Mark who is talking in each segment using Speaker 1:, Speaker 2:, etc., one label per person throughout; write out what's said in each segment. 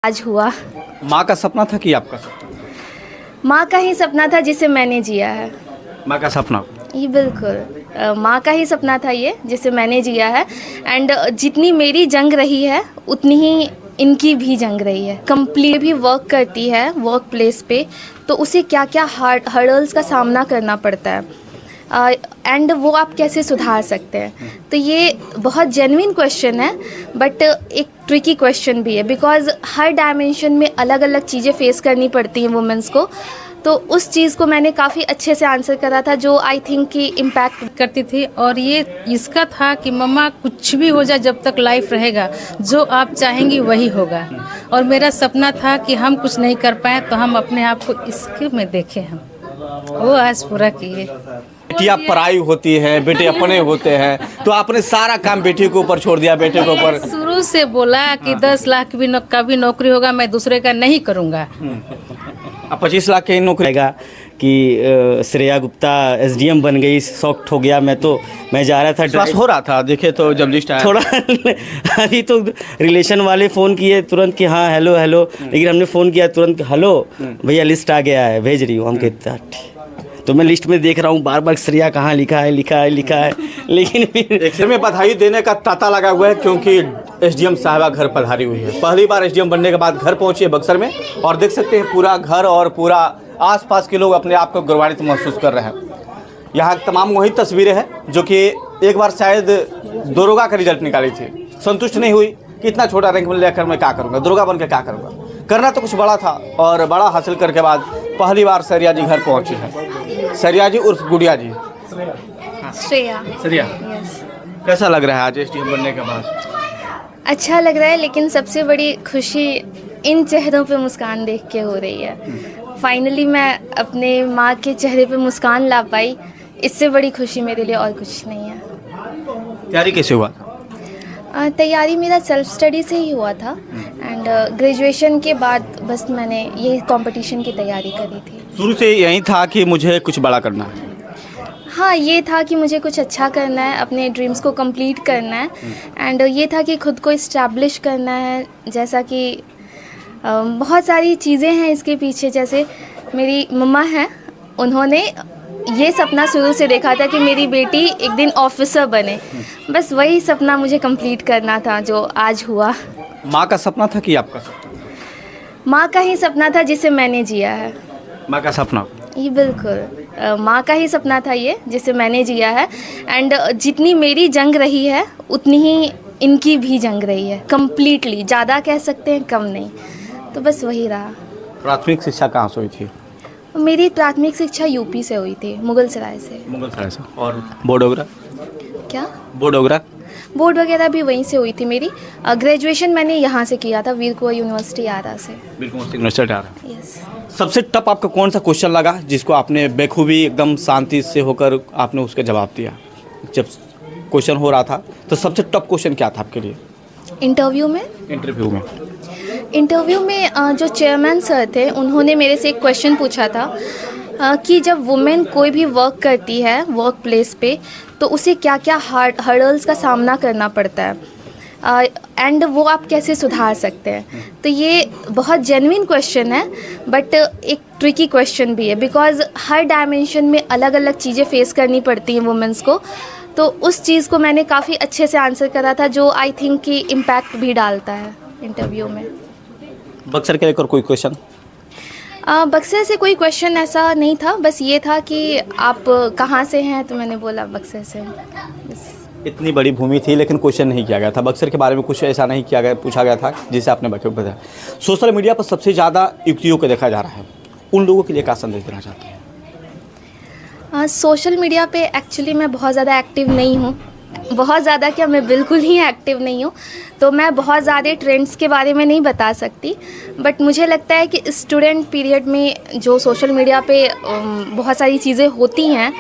Speaker 1: आज हुआ।
Speaker 2: माँ का सपना था कि आपका सपना?
Speaker 1: माँ का ही सपना था जिसे मैंने जिया है।
Speaker 2: माँ का सपना।
Speaker 1: ये बिल्कुल माँ का ही सपना था ये जिसे मैंने जिया है। एंड जितनी मेरी जंग रही है उतनी ही इनकी भी जंग रही है। कंप्लीट भी वर्क करती है वर्क प्लेस पे, तो उसे क्या क्या हर्डल्स का सामना करना पड़ता है एंड वो आप कैसे सुधार सकते हैं। तो ये बहुत जेन्युइन क्वेश्चन है, बट एक ट्रिकी क्वेश्चन भी है, बिकॉज हर डायमेंशन में अलग अलग चीज़ें फेस करनी पड़ती हैं वुमेंस को। तो उस चीज़ को मैंने काफ़ी अच्छे से आंसर करा था, जो आई थिंक कि इम्पैक्ट
Speaker 3: करती थी। और ये इसका था कि मम्मा कुछ भी हो जाए, जब तक लाइफ रहेगा जो आप चाहेंगी वही होगा। और मेरा सपना था कि हम कुछ नहीं कर पाए तो हम अपने आप को इसके में देखें, हम वो आज पूरा किए।
Speaker 2: बेटियाँ पराई होती है, बेटे अपने होते हैं, तो आपने सारा काम बेटी के ऊपर छोड़ दिया, बेटे के ऊपर।
Speaker 3: शुरू से बोला कि 10 लाख का भी नौकरी होगा, मैं दूसरे का नहीं करूँगा।
Speaker 2: अब 25 लाख की नौकरी आएगा कि श्रेया गुप्ता एसडीएम बन गई, शॉक्ड हो गया मैं जा रहा था, विश्वास हो रहा था देखे तो जब लिस्ट आया थोड़ा अभी तो रिलेशन वाले फ़ोन किए तुरंत कि हाँ हेलो हेलो, लेकिन हमने फ़ोन किया तुरंत हेलो भैया लिस्ट आ गया है, भेज रही हूँ। हम कहते तो मैं लिस्ट में देख रहा हूँ बार बार श्रेया कहाँ लिखा है, लेकिन फिर में बधाई देने का तांता लगा हुआ है, क्योंकि एसडीएम साहिबा घर पधारी हुई है। पहली बार एसडीएम बनने के बाद घर पहुंची है बक्सर में, और देख सकते हैं पूरा घर और पूरा आसपास के लोग अपने आप को गौरवान्वित महसूस कर रहे हैं। यहाँ तमाम वही तस्वीरें हैं जो कि एक बार शायद दरोगा का रिजल्ट निकाली थी, संतुष्ट नहीं हुई कि इतना छोटा रैंक में लेकर मैं क्या करूँगा, दरोगा बन के क्या करूँगा, करना तो कुछ बड़ा था। और बड़ा हासिल करके बाद पहली बार सरिया जी घर पहुँची है। सरिया जी उर्फ गुड़िया जी,
Speaker 1: श्रेया। यस।
Speaker 2: कैसा लग रहा है आज एसडीएम बनने के बाद?
Speaker 1: अच्छा लग रहा है, लेकिन सबसे बड़ी खुशी इन चेहरों पे मुस्कान देख के हो रही है। फाइनली मैं अपने माँ के चेहरे पे मुस्कान ला पाई, इससे बड़ी खुशी मेरे लिए और कुछ नहीं है।
Speaker 2: तैयारी कैसे हुआ?
Speaker 1: तैयारी मेरा सेल्फ स्टडी से ही हुआ था, एंड ग्रेजुएशन के बाद बस मैंने यही कंपटीशन की तैयारी करी थी।
Speaker 2: शुरू से यही था कि मुझे कुछ बड़ा करना है?
Speaker 1: हाँ, ये था कि मुझे कुछ अच्छा करना है, अपने ड्रीम्स को कंप्लीट करना है, एंड ये था कि खुद को इस्टेब्लिश करना है। जैसा कि बहुत सारी चीज़ें हैं इसके पीछे, जैसे मेरी मम्मा हैं, उन्होंने ये सपना शुरू से देखा था कि मेरी बेटी एक दिन ऑफिसर बने। बस वही सपना मुझे कंप्लीट करना था, जो आज हुआ।
Speaker 2: माँ का सपना था कि आपका सपना?
Speaker 1: माँ का ही सपना था जिसे मैंने जिया है।
Speaker 2: माँ का सपना।
Speaker 1: ये बिल्कुल माँ का ही सपना था ये जिसे मैंने जिया है। एंड जितनी मेरी जंग रही है उतनी ही इनकी भी जंग रही है, कंप्लीटली। ज़्यादा कह सकते हैं, कम नहीं। तो बस वही रहा।
Speaker 2: प्राथमिक शिक्षा कहाँ से हुई थी?
Speaker 1: मेरी प्राथमिक शिक्षा यूपी से हुई थी, मुगलसराय से।
Speaker 2: मुगलसराय से। और बोर्ड वगैरह?
Speaker 1: क्या?
Speaker 2: बोर्ड वगैरह?
Speaker 1: बोर्ड वगैरह भी वहीं से हुई थी मेरी। ग्रेजुएशन मैंने यहाँ से किया था, वीर कुंवर यूनिवर्सिटी आरा से।
Speaker 2: वीर कुंवर यूनिवर्सिटी आरा।
Speaker 1: यस।
Speaker 2: सबसे टफ आपका कौन सा क्वेश्चन लगा जिसको आपने बेखूबी एकदम शांति से होकर आपने उसका जवाब दिया? जब क्वेश्चन हो रहा था तो सबसे टफ क्वेश्चन क्या था आपके लिए?
Speaker 1: इंटरव्यू में जो चेयरमैन सर थे, उन्होंने मेरे से एक क्वेश्चन पूछा था कि जब वुमेन कोई भी वर्क करती है वर्क प्लेस पे, तो उसे क्या क्या हर्डल्स का सामना करना पड़ता है एंड वो आप कैसे सुधार सकते हैं। तो ये बहुत जेन्युइन क्वेश्चन है, बट एक ट्रिकी क्वेश्चन भी है, बिकॉज हर डायमेंशन में अलग अलग चीज़ें फेस करनी पड़ती हैं वुमेंस को। तो उस चीज़ को मैंने काफ़ी अच्छे से आंसर करा था, जो आई थिंक कि इम्पैक्ट भी डालता है इंटरव्यू में।
Speaker 2: बक्सर के लेकर कोई क्वेश्चन?
Speaker 1: बक्सर से कोई क्वेश्चन ऐसा नहीं था, बस ये था कि आप कहाँ से हैं, तो मैंने बोला बक्सर से। बस।
Speaker 2: इतनी बड़ी भूमि थी लेकिन क्वेश्चन नहीं किया गया था बक्सर के बारे में, कुछ ऐसा नहीं किया गया, पूछा गया था जिसे आपने बताया। सोशल मीडिया पर सबसे ज़्यादा युवतियों को देखा जा रहा है, उन लोगों के लिए क्या संदेश देना चाहते हैं?
Speaker 1: सोशल मीडिया पे एक्चुअली मैं बहुत ज़्यादा एक्टिव नहीं हूँ। बहुत ज़्यादा क्या, मैं बिल्कुल ही एक्टिव नहीं हूँ, तो मैं बहुत ज़्यादा ट्रेंड्स के बारे में नहीं बता सकती। बट मुझे लगता है कि स्टूडेंट पीरियड में जो सोशल मीडिया पे बहुत सारी चीज़ें होती हैं,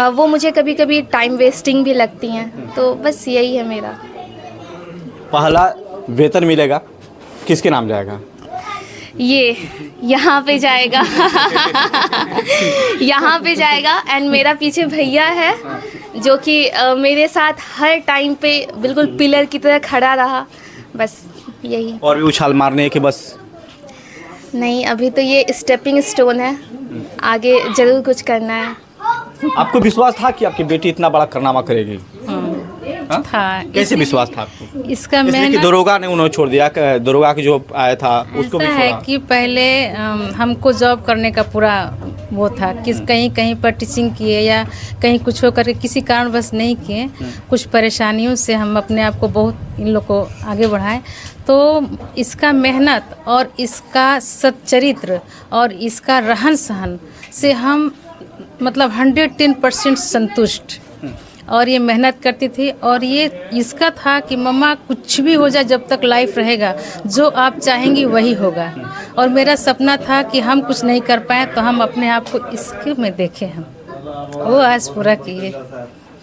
Speaker 1: वो मुझे कभी कभी टाइम वेस्टिंग भी लगती हैं। तो बस यही है मेरा।
Speaker 2: पहला वेतन मिलेगा किसके नाम जाएगा?
Speaker 1: ये यहाँ पे जाएगा यहाँ पे जाएगा। एंड मेरा पीछे भैया है जो कि मेरे साथ हर टाइम पे बिल्कुल पिलर की तरह खड़ा रहा। बस यही।
Speaker 2: और भी उछाल मारने के बस
Speaker 1: नहीं, अभी तो ये स्टेपिंग स्टोन है, आगे ज़रूर कुछ करना है।
Speaker 4: आपको विश्वास था कि आपकी बेटी इतना बड़ा कारनामा करेगी? हाँ?
Speaker 3: था।
Speaker 4: कैसे विश्वास था आपको?
Speaker 3: इसका
Speaker 4: इसलिए कि
Speaker 3: मेहनत
Speaker 4: दरोगा ने उन्होंने छोड़ दिया, दरोगा की जो आया था उसको भी
Speaker 3: ऐसा है
Speaker 4: छोड़ा।
Speaker 3: कि पहले हमको जॉब करने का पूरा वो था कि कहीं कहीं पर टीचिंग किए या कहीं कुछ हो करके किसी कारणवश नहीं किए। कुछ परेशानियों से हम अपने आप को बहुत इन लोग को आगे बढ़ाए। तो इसका मेहनत और इसका सच्चरित्र और इसका रहन सहन से हम मतलब 110% संतुष्ट। और ये मेहनत करती थी और ये इसका था कि मम्मा कुछ भी हो जाए, जब तक लाइफ रहेगा जो आप चाहेंगी वही होगा। और मेरा सपना था कि हम कुछ नहीं कर पाए तो हम अपने आप को इसके में देखें, हम वो आज पूरा किए।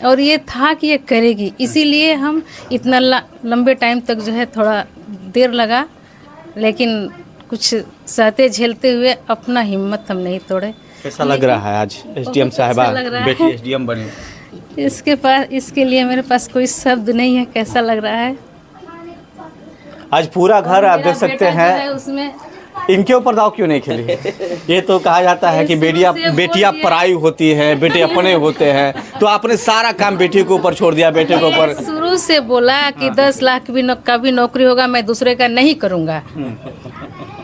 Speaker 3: और ये था कि ये करेगी, इसीलिए हम इतना लंबे टाइम तक जो है थोड़ा देर लगा, लेकिन कुछ सहते झेलते हुए अपना हिम्मत हम नहीं तोड़े।
Speaker 4: कैसा लग रहा है आज एसडीएम साहिबा
Speaker 3: अच्छा लग रहा
Speaker 4: बेटी
Speaker 3: है।
Speaker 4: एसडीएम बनी?
Speaker 3: इसके लिए मेरे पास कोई शब्द नहीं है, कैसा लग रहा है।
Speaker 4: आज पूरा घर आप
Speaker 3: मेरा
Speaker 4: देख सकते
Speaker 3: बेटा जो है
Speaker 4: हैं,
Speaker 3: उसमें
Speaker 4: इनके ऊपर दाव क्यों नहीं खेली? ये तो कहा जाता है कि बेटियां पराई होती हैं, बेटे अपने होते हैं, तो आपने सारा काम बेटी के ऊपर छोड़ दिया, बेटे के ऊपर।
Speaker 3: शुरू से बोला कि 10 लाख का भी नौकरी होगा, मैं दूसरे का नहीं करूंगा।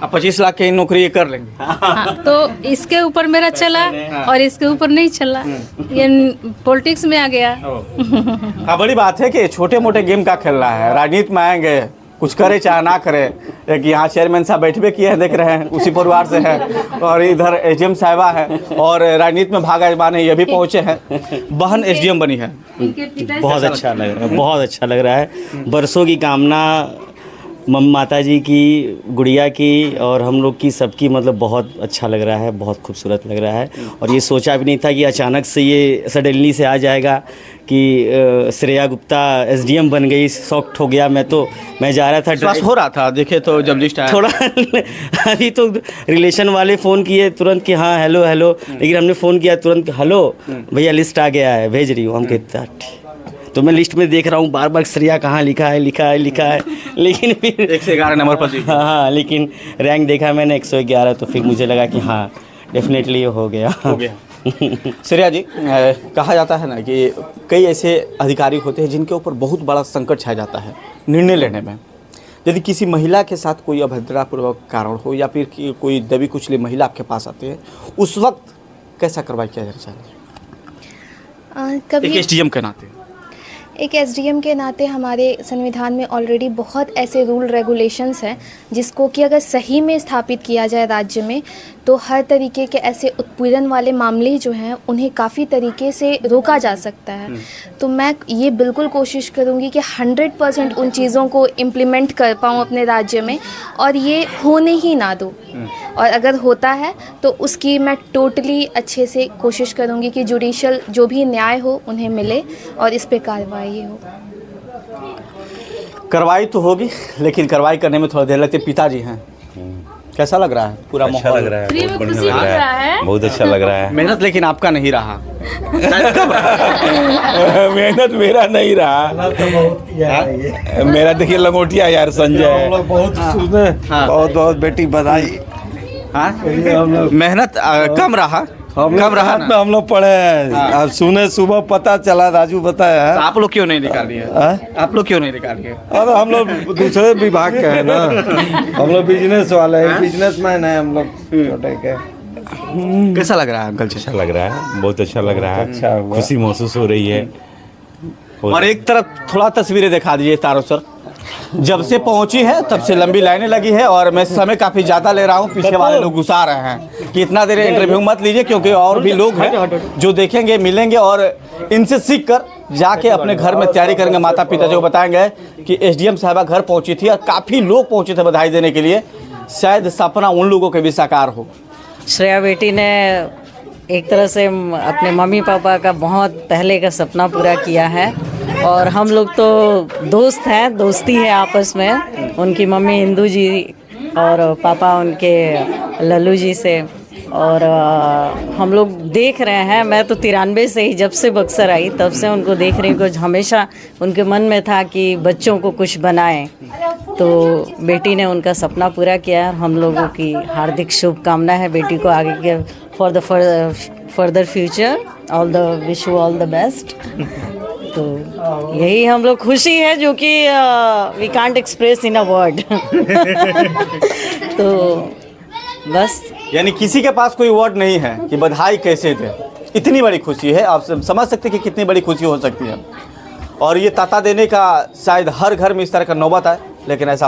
Speaker 4: आप 25 लाख की नौकरी ये कर लेंगे?
Speaker 3: हाँ, तो इसके ऊपर मेरा चला और इसके ऊपर नहीं चला, ये पॉलिटिक्स में आ गया।
Speaker 4: हाँ, बड़ी बात है कि छोटे मोटे गेम का खेलना है, राजनीति में आएंगे, कुछ करे चाहे ना करे। एक यहाँ चेयरमैन साहब बैठे किए हैं, देख रहे हैं, उसी परिवार से है, और इधर एसडीएम साहिबा है, और राजनीति में भाग आजमान है, ये भी पहुँचे हैं। बहन एसडीएम बनी है,
Speaker 2: बहुत अच्छा लग रहा है, बहुत अच्छा लग रहा है। बरसों की कामना माता जी की, गुड़िया की और हम लोग की, सबकी, मतलब बहुत अच्छा लग रहा है, बहुत खूबसूरत लग रहा है। और ये सोचा भी नहीं था कि अचानक से ये सडनली से आ जाएगा कि श्रेया गुप्ता एसडीएम बन गई। शॉक्ड हो गया मैं जा रहा था,
Speaker 4: विश्वास हो रहा था देखे तो जब लिस्ट आया
Speaker 2: थोड़ा अभी तो रिलेशन वाले फ़ोन किए तुरंत कि हाँ हेलो हेलो, लेकिन हमने फ़ोन किया तुरंत, हेलो भैया लिस्ट आ गया है, भेज रही हूँ। हम कहते हैं तो मैं लिस्ट में देख रहा हूँ बार बार श्रेया कहाँ लिखा है, लेकिन फिर
Speaker 4: 111 नंबर पर थी।
Speaker 2: हाँ, लेकिन रैंक देखा मैंने 111, तो फिर मुझे लगा कि हाँ डेफिनेटली हो गया।
Speaker 4: श्रेया जी, कहा जाता है ना कि कई ऐसे अधिकारी होते हैं जिनके ऊपर बहुत बड़ा संकट छा जाता है निर्णय लेने में। यदि किसी महिला के साथ कोई अभद्रतापूर्वक कारण हो या फिर कोई दबी कुचली महिला आपके पास आती है, उस वक्त कैसा कार्रवाई किया जाना चाहिए?
Speaker 1: कभी
Speaker 4: एक एसडीएम के नाते
Speaker 1: एक एसडीएम के नाते हमारे संविधान में ऑलरेडी बहुत ऐसे रूल रेगुलेशंस हैं जिसको कि अगर सही में स्थापित किया जाए राज्य में, तो हर तरीके के ऐसे उत्पीड़न वाले मामले जो हैं उन्हें काफ़ी तरीके से रोका जा सकता है। तो मैं ये बिल्कुल कोशिश करूँगी कि 100% उन चीज़ों को इम्प्लीमेंट कर पाऊँ अपने राज्य में, और ये होने ही ना दूँ। और अगर होता है तो उसकी मैं टोटली अच्छे से कोशिश करूँगी कि जुडिशल जो भी न्याय हो उन्हें मिले और इस पे कार्रवाई हो।
Speaker 4: कार्रवाई तो होगी, लेकिन कार्रवाई करने में थोड़ा देर लगती है। पिताजी हैं, कैसा लग रहा है पूरा
Speaker 5: अच्छा
Speaker 4: माहौल?
Speaker 5: लग रहा है, बहुत बढ़िया लग रहा है, बहुत अच्छा लग रहा है।
Speaker 4: मेहनत लेकिन आपका नहीं रहा।
Speaker 5: मेहनत मेरा नहीं रहा, मेरा देखिए लंगोटिया यार संजय, बहुत बहुत बेटी बधाई।
Speaker 4: हाँ? मेहनत कम रहा
Speaker 5: रात में हम लोग पढ़े हैं। अब सुने सुबह पता चला, राजू बताया है।
Speaker 4: तो आप लोग क्यों नहीं निकाल दिए? आप लोग क्यों नहीं निकाल दिए?
Speaker 5: अरे हम लोग दूसरे विभाग के हैं ना, हम लोग बिजनेस वाले हैं, बिजनेसमैन है हम लोग छोटे के।
Speaker 4: कैसा लग रहा है अंकल जी?
Speaker 6: अच्छा लग रहा है, बहुत अच्छा लग रहा है,
Speaker 5: अच्छा हुआ।
Speaker 6: खुशी महसूस हो रही है।
Speaker 4: और एक तरफ थोड़ा तस्वीरें दिखा दीजिए तारो सर। जब से पहुंची है तब से लंबी लाइनें लगी है, और मैं समय काफ़ी ज़्यादा ले रहा हूं। पीछे वाले लोग गुस्सा रहे हैं कि इतना देर इंटरव्यू मत लीजिए, क्योंकि और भी लोग हैं जो देखेंगे, मिलेंगे और इनसे सीख कर जाके अपने घर में तैयारी करेंगे। माता पिता जो बताएंगे कि एसडीएम साहिबा घर पहुंची थी और काफ़ी लोग पहुंचे थे बधाई देने के लिए। शायद सपना उन लोगों के भी साकार हो।
Speaker 7: श्रेया बेटी ने एक तरह से अपने मम्मी पापा का बहुत पहले का सपना पूरा किया है, और हम लोग तो दोस्त हैं, दोस्ती है आपस में। उनकी मम्मी इंदू जी और पापा उनके लल्लू जी से, और हम लोग देख रहे हैं। मैं तो 93 से ही, जब से बक्सर आई तब से उनको देख रही हूँ। हमेशा उनके मन में था कि बच्चों को कुछ बनाएं, तो बेटी ने उनका सपना पूरा किया है। हम लोगों की हार्दिक शुभकामना है बेटी को आगे के for the further future. All the wish you all the best. तो यही हम लोग खुशी है जो कि we can't express in a word. तो बस
Speaker 4: यानी किसी के पास कोई वर्ड नहीं है कि बधाई कैसे दे। इतनी बड़ी खुशी है, आप समझ सकते हैं कि कितनी बड़ी खुशी हो सकती है। और ये ताता देने का शायद हर घर में इस तरह का नौबत आए, लेकिन ऐसा